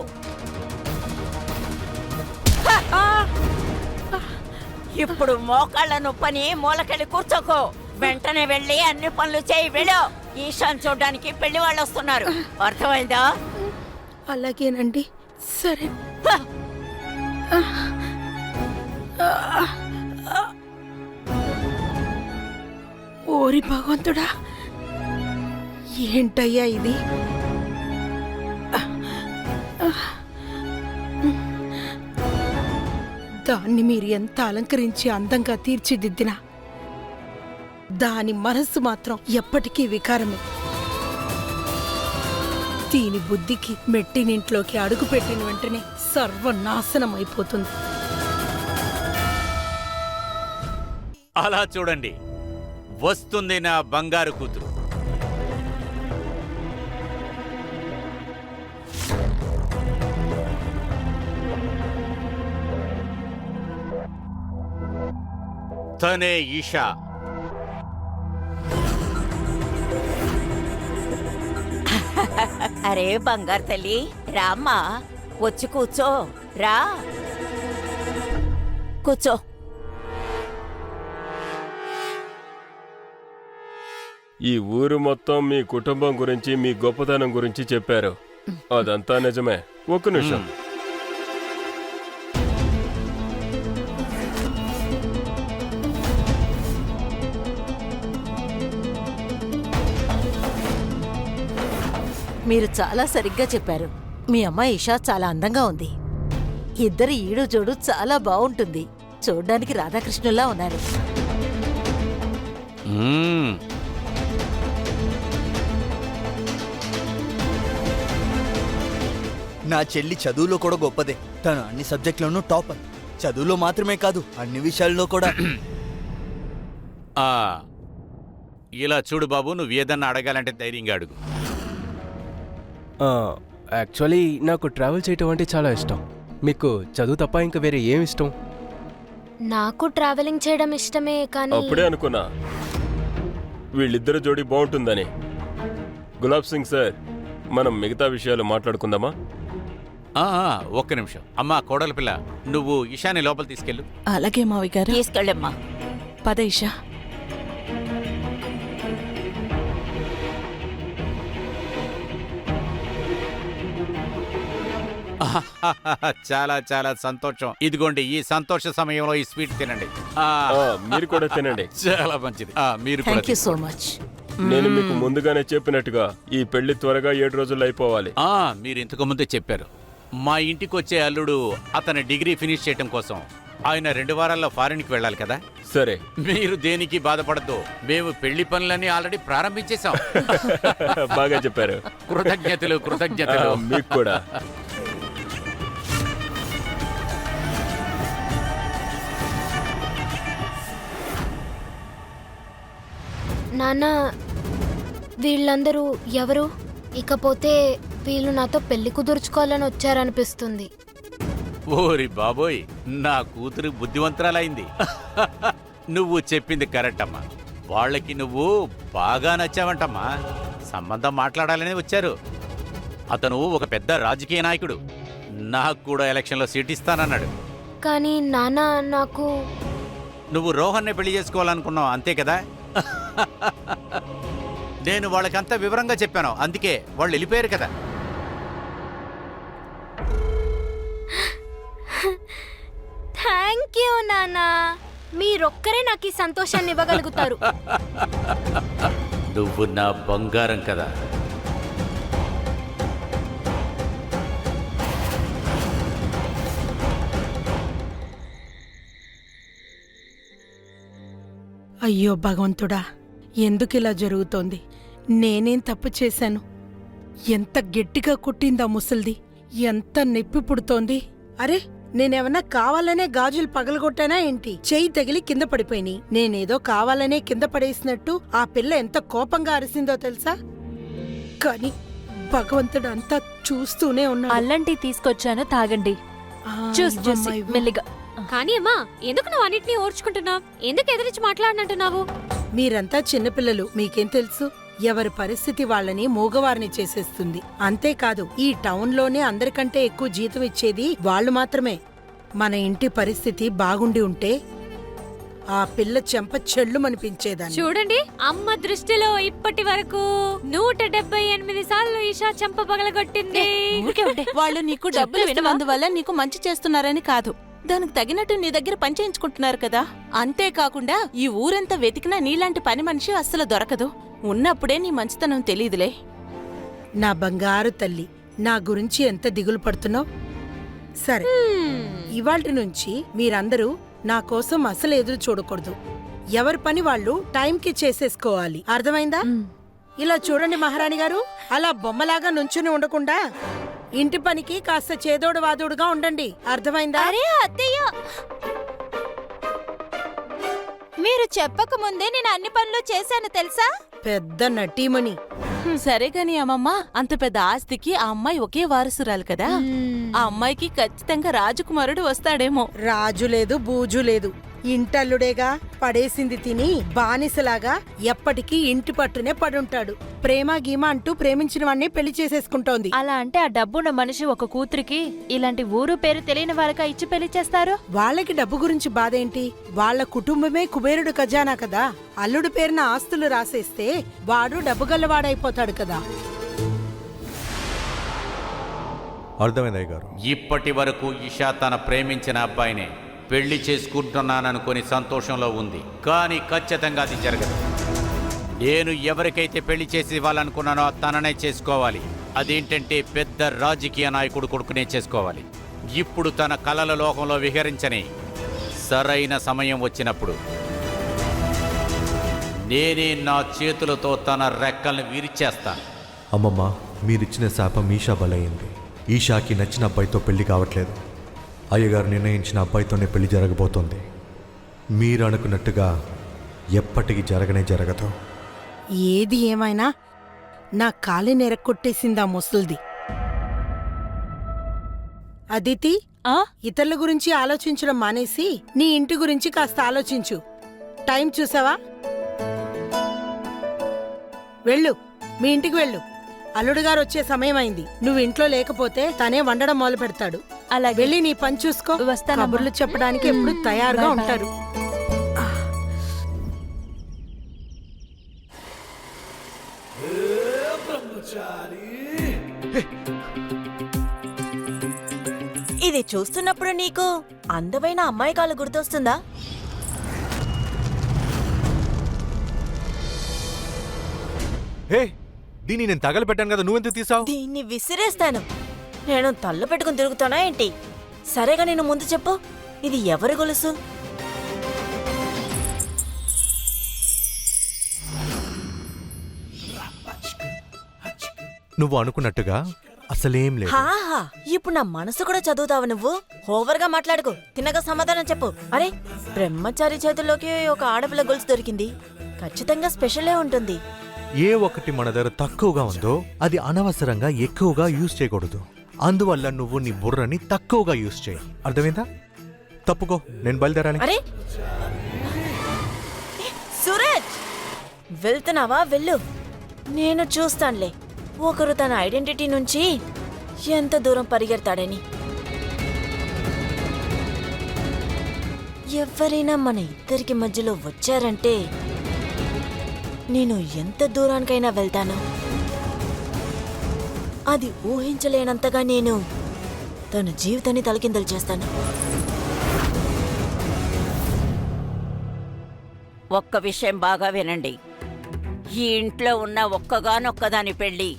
ఇప్పుడు మోకాళ్ళ నొప్పని మూలకెళ్ళి కూర్చోకో. వెంటనే వెళ్ళి అన్ని పనులు చేయి. వెళ్ళు. ఈశాన్ చూడ్డానికి పెళ్లి వాళ్ళు వస్తున్నారు. అర్థమైందా? అలాగేనండి. సరే. ఓరి భగవంతుడా, ఏంటయ్యా ఇది? దాన్ని మీరు ఎంత అలంకరించి అందంగా తీర్చిదిద్దినా దాని మనస్సు మాత్రం ఎప్పటికీ వికారమే. దీని బుద్ధికి మెట్టినింట్లోకి అడుగుపెట్టిన వెంటనే సర్వనాశనం అయిపోతుంది. అలా చూడండి, వస్తుంది నా బంగారు కూతురు. తనే ఈషా. అరే బంగారు తల్లి, రామ్మా, వచ్చి కూర్చో. రా, కూర్చో. ఈ ఊరు మొత్తం మీ కుటుంబం గురించి, మీ గొప్పతనం గురించి చెప్పారు. అదంతా నిజమే. ఒక్క నిమిషం. మీరు చాలా సరిగ్గా చెప్పారు. మీ అమ్మాయి ఇషా చాలా అందంగా ఉంది. ఇద్దరి ఈడు జోడు చాలా బాగుంటుంది. చూడ్డానికి రాధాకృష్ణుల్లా ఉన్నారు. నా చెల్లి చదువులో కూడా గొప్పదే. తను అన్ని సబ్జెక్టులోనూ టాపర్. చదువులో మాత్రమే కాదు, అన్ని విషయాల్లో కూడా. ఆ, ఇలా చూడు బాబు, నువ్వు ఏదన్నా అడగాలంటే ధైర్యంగా అడుగు. యాక్చువల్లీ నాకు ట్రావెల్ చేయటం అంటే చాలా ఇష్టం. మీకు చదువు తప్ప ఇంకా వేరే ఏం ఇష్టం? నాకు ట్రావెలింగ్ చేయడం ఇష్టమే, కానీ అప్పుడే అనుకున్నా వీళ్ళిద్దరు జోడి బాగుంటుందని. గులాబ్ సింగ్ సార్, మనం మిగతా విషయాలు మాట్లాడుకుందామా? ఒక్క నిమిషం. అమ్మా కోడల పిల్ల, నువ్వు ఇషాని లోపల తీసుకెళ్ళు. అలాగే మావి గారు. తీసుకెళ్ళమ్మా. పద ఇషా. చాలా చాలా సంతోషం. ఇదిగోండి, ఈ సంతోష సమయంలో ఈ స్వీట్ తినండి. మీరు కూడా తినండి. చాలా మంచిది. మీరు కూడా థ్యాంక్ యూ సో మచ్. నేను మీకు ముందుగానే చెప్పినట్టుగా ఈ పెళ్లి త్వరగా 7 రోజుల్లో అయిపోవాలి. మీరు ఇంతకు ముందే చెప్పారు. మా ఇంటికి వచ్చే అల్లుడు అతని డిగ్రీ ఫినిష్ చేయడం కోసం ఆయన 2 వారాల్లో ఫారిన్కి వెళ్ళాలి కదా. సరే, మీరు దేనికి బాధపడద్దు, మేము పెళ్లి పనులన్నీ ఆల్రెడీ ప్రారంభించేశాం. బాగా చెప్పారు. కృతజ్ఞతలు కృతజ్ఞతలు. మీకు కూడా. నాన్న, వీళ్ళందరూ ఎవరు? ఇకపోతే వీళ్ళు నాతో పెళ్లి కుదుర్చుకోవాలని వచ్చారనిపిస్తుంది. ఓరి బాబోయ్, నా కూతురు బుద్ధివంతురాలైంది. నువ్వు చెప్పింది కరెక్ట్ అమ్మా. వాళ్ళకి నువ్వు బాగా నచ్చావంటమ్మా. సంబంధం మాట్లాడాలని వచ్చారు. అతను ఒక పెద్ద రాజకీయ నాయకుడు. నాకు కూడా ఎలక్షన్లో సీట్ ఇస్తానన్నాడు. కానీ నాన్న, నాకు నువ్వు రోహన్నే పెళ్లి చేసుకోవాలనుకున్నావు, అంతే కదా? నేను వాళ్ళకంతా వివరంగా చెప్పాను, అందుకే వాళ్ళు వెళ్ళిపోయారు కదా. థ్యాంక్ యూ నాన్న. మీరొక్కరే నాకు ఈ సంతోషాన్ని ఇవ్వగలుగుతారు. నువ్వు నా బంగారం కదా. అయ్యో భగవంతుడా, ఎందుకిలా జరుగుతోంది? నేనేం తప్పు చేశాను? ఎంత గట్టిగా కుట్టిందా ముసల్ది, ఎంత నొప్పి పుడుతోంది. అరే, నేనేమన్నా కావాలనే గాజులు పగలగొట్టానా ఏంటి? చెయ్యి తగిలి కింద పడిపోయినాయి. నేనేదో కావాలనే కింద పడేసినట్టు ఆ పిల్ల ఎంత కోపంగా అరిసిందో తెలుసా? కాని భగవంతుడు అంతా చూస్తూనే ఉన్నాడు. అల్లంటి తీసుకొచ్చాను, తాగండి. చూసి మెల్లిగా. కానీ అమ్మా, ఎందుకు నువ్వు అన్నిటినీ ఓర్చుకుంటున్నావు? ఎందుకు ఎదిరించి మాట్లాడినట్టున్నావు? మీరంతా చిన్నపిల్లలు, మీకేం తెలుసు? ఎవరి పరిస్థితి వాళ్ళని మూగవారిని చేసేస్తుంది. అంతేకాదు, ఈ టౌన్లోనే అందరికంటే ఎక్కువ జీతం ఇచ్చేది వాళ్ళు మాత్రమే. మన ఇంటి పరిస్థితి బాగుండి ఉంటే ఆ పిల్ల చెంప చెల్లుమనిపించేదాన్ని. చూడండి, అమ్మ దృష్టిలో ఇప్పటి వరకు 178 సార్లు ఈషా చెంప పగలగొట్టింది. వాళ్ళు నీకు డబ్బులు ఇచ్చినందువల్ల నీకు మంచి చేస్తున్నారని కాదు, దానికి తగినట్టు నీ దగ్గర పనిచేయించుకుంటున్నారు కదా. అంతేకాకుండా ఈ ఊరంతా వెతికినా నీలాంటి పని మనిషి అస్సలు దొరకదు. ఉన్నప్పుడే నీ మంచితనం తెలీదులే. నా బంగారు తల్లి, నా గురించి ఎంత దిగులు పడుతున్నావు? సరే, ఇవాల్టి నుంచి మీరందరూ నా కోసం అసలు ఎదురు చూడకూడదు. ఎవరి పని వాళ్ళు టైంకి చేసేసుకోవాలి, అర్థమైందా? ఇలా చూడండి మహారాణి గారు, అలా బొమ్మలాగా నుంచుని ఉండకుండా ఇంటి పనికి కాస్త చేదోడు వాదోడుగా ఉండండి, అర్థమైందా? అరే అత్తయ్య, మీరు చెప్పక ముందే నేను అన్ని పనులు చేశాను తెలుసా? పెద్ద నటీమణి. సరే గాని అమ్మమ్మ, అంత పెద్ద ఆస్తికి ఆ అమ్మాయి ఒకే వారసురాలు కదా. ఆ అమ్మాయికి ఖచ్చితంగా రాజకుమారుడు వస్తాడేమో. రాజు లేదు, బూజు లేదు, ఇంటల్లుడేగా. పడేసింది తిని బానిసలాగా ఎప్పటికీ ఇంటి పట్టునే పడుంటాడు. ప్రేమ గీమ అంటూ ప్రేమించిన వాణ్ణి పెళ్లి చేసేసుకుంటోంది. అలా అంటే ఆ డబ్బున్న మనిషి ఒక కూతురికి ఇలాంటి ఊరు పేరు తెలియని వాళ్ళకి ఇచ్చి పెళ్లి చేస్తారు. వాళ్ళకి డబ్బు గురించి బాధేంటి? వాళ్ళ కుటుంబమే కుబేరుడు ఖజానా కదా. అల్లుడు పేరున ఆస్తులు రాసేస్తే వాడు డబ్బు గల్లవాడైపోతాడు కదా. అర్థమైందయ్య గారు. ఇప్పటి వరకు ఇషా తన ప్రేమించిన అబ్బాయినే పెళ్లి చేసుకుంటున్నాననుకొని సంతోషంలో ఉంది. కానీ ఖచ్చితంగా అది జరగదు. నేను ఎవరికైతే పెళ్లి చేసి ఇవ్వాలనుకున్నానో తననే చేసుకోవాలి. అదేంటంటే పెద్ద రాజకీయ నాయకుడు కొడుకునే చేసుకోవాలి. ఇప్పుడు తన కలల లోకంలో విహరించని సరైన సమయం వచ్చినప్పుడు నేనే నా చేతులతో తన రెక్కల్ని విరిచేస్తాను. అమ్మమ్మ, మీరిచ్చిన శాపం ఈషా బలయింది. ఈషాకి నచ్చిన అబ్బాయితో పెళ్లి కావట్లేదు. అయ్యగారు నిర్ణయించిన అబ్బాయితోనే పెళ్లి జరగబోతోంది. మీరు అనుకున్నట్టుగా ఎప్పటికీ జరగనే జరగదు. ఏది ఏమైనా నా కాలి నెరక్కొట్టేసిందా ముసల్ది. అదితి, ఆ ఇతరుల గురించి ఆలోచించడం మానేసి నీ ఇంటి గురించి కాస్త ఆలోచించు. టైం చూసావా? వెళ్ళు, మీ ఇంటికి వెళ్ళు. అల్లుడు గారు వచ్చే సమయం అయింది. నువ్వు ఇంట్లో లేకపోతే తనే వండడం మొదలు పెడతాడు. అలాగే వెళ్ళి నీ పని చూసుకో. వస్తానమ్మా. కబుర్లు చెప్పడానికి ఎప్పుడు తయారుగా బాయ్ బాయ్. ఉంటారు. ఇది చూస్తున్నప్పుడు నీకు అందమైన అమ్మాయి కాలు గుర్తొస్తుందా? హే, దీన్ని నేను తగలపెట్టాను కదా, నువ్వెందుకు తీసావు? దీన్ని విసిరేస్తాను. నేను తల్ల పెట్టుకుని తిరుగుతానా ఏంటి? సరేగా, నేను ముందు చెప్పు, ఇది ఎవరి గొలుసు? నువ్వు అనుకున్నట్టుగా అసలేం లేదు. హాహా, ఇప్పుడు నా మనసు కూడా చదువుతావు నువ్వు. ఓవర్గా మాట్లాడుకో, తిన్నగా సమాధానం చెప్పు. అరే, బ్రహ్మచారి చేతుల్లోకి ఒక ఆడపిల్ల గొలుసు దొరికింది. ఖచ్చితంగా స్పెషలే ఉంటుంది. ఏ ఒక్కటి మన దగ్గర తక్కువగా ఉందో అది అనవసరంగా ఎక్కువగా యూజ్ చేయకూడదు. అందువల్ల నువ్వు నీ బుర్రని తక్కువగా యూజ్ చేయి. అర్థమైందా? తప్పుకో, నేను బయలుదేరాలి. అరే సూరజ్, వెళ్తున్నావా? వెళ్ళు, నేను చూస్తానులే ఒకరు తన ఐడెంటిటీ నుంచి ఎంత దూరం పరిగెడతాడని. ఎవరైనా మన ఇద్దరికి మధ్యలో వచ్చారంటే నేను ఎంత దూరానికైనా వెళ్తాను. అది ఊహించలేనంతగా నేను తన జీవితాన్ని తలకిందలు చేస్తాను. ఒక్క విషయం బాగా వినండి. ఈ ఇంట్లో ఉన్న ఒక్కగానొక్కదాని పెళ్లి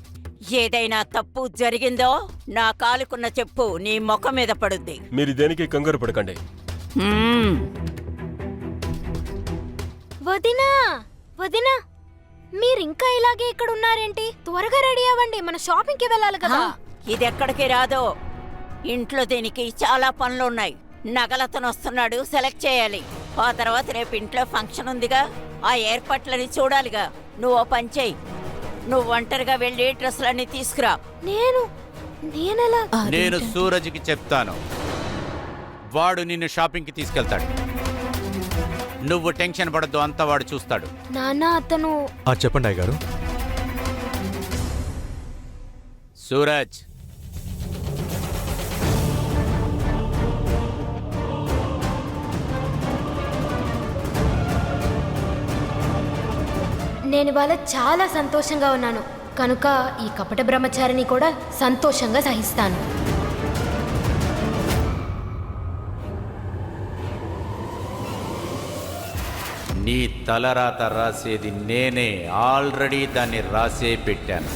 ఏదైనా తప్పు జరిగిందో నా కాలుకున్న చెప్పు నీ ముఖం మీద పడుద్ది. మీరు దేనికి కంగారు పడకండి. మ్మ్. వదినా, వదినా, మీరింకా ఇలాగే ఇక్కడ ఉన్నారేంటి? త్వరగా రెడీ అవ్వండి, మన షాపింగ్కి వెళ్ళాలి కదా. ఇది ఎక్కడికి రాదో. ఇంట్లో దీనికి చాలా పనులున్నాయి. నగలతను వస్తున్నాడు, సెలెక్ట్ చేయాలి. ఆ తర్వాత రేపు ఇంట్లో ఫంక్షన్ ఉందిగా, ఆ ఏర్పాట్లని చూడాలిగా. నువ్వు ఓ పని చెయ్యి, నువ్వు ఒంటరిగా వెళ్ళి డ్రెస్సులన్నీ తీసుకురా. నేనెలా? నేను సూరజ్కి చెప్తాను, వాడు నిన్ను షాపింగ్కి తీసుకెళ్తాడు. నువ్వు టెన్షన్ పడద్దు, అంతా వాడు చూస్తాడు. నాన్న, అతను చెప్పండి అయ్యగారు. సూరజ్, నేను ఇవాళ చాలా సంతోషంగా ఉన్నాను కనుక ఈ కపట బ్రహ్మచారిని కూడా సంతోషంగా సహిస్తాను. నీ తలరాత రాసేది నేనే. ఆల్రెడీ దాన్ని రాసే పెట్టాను.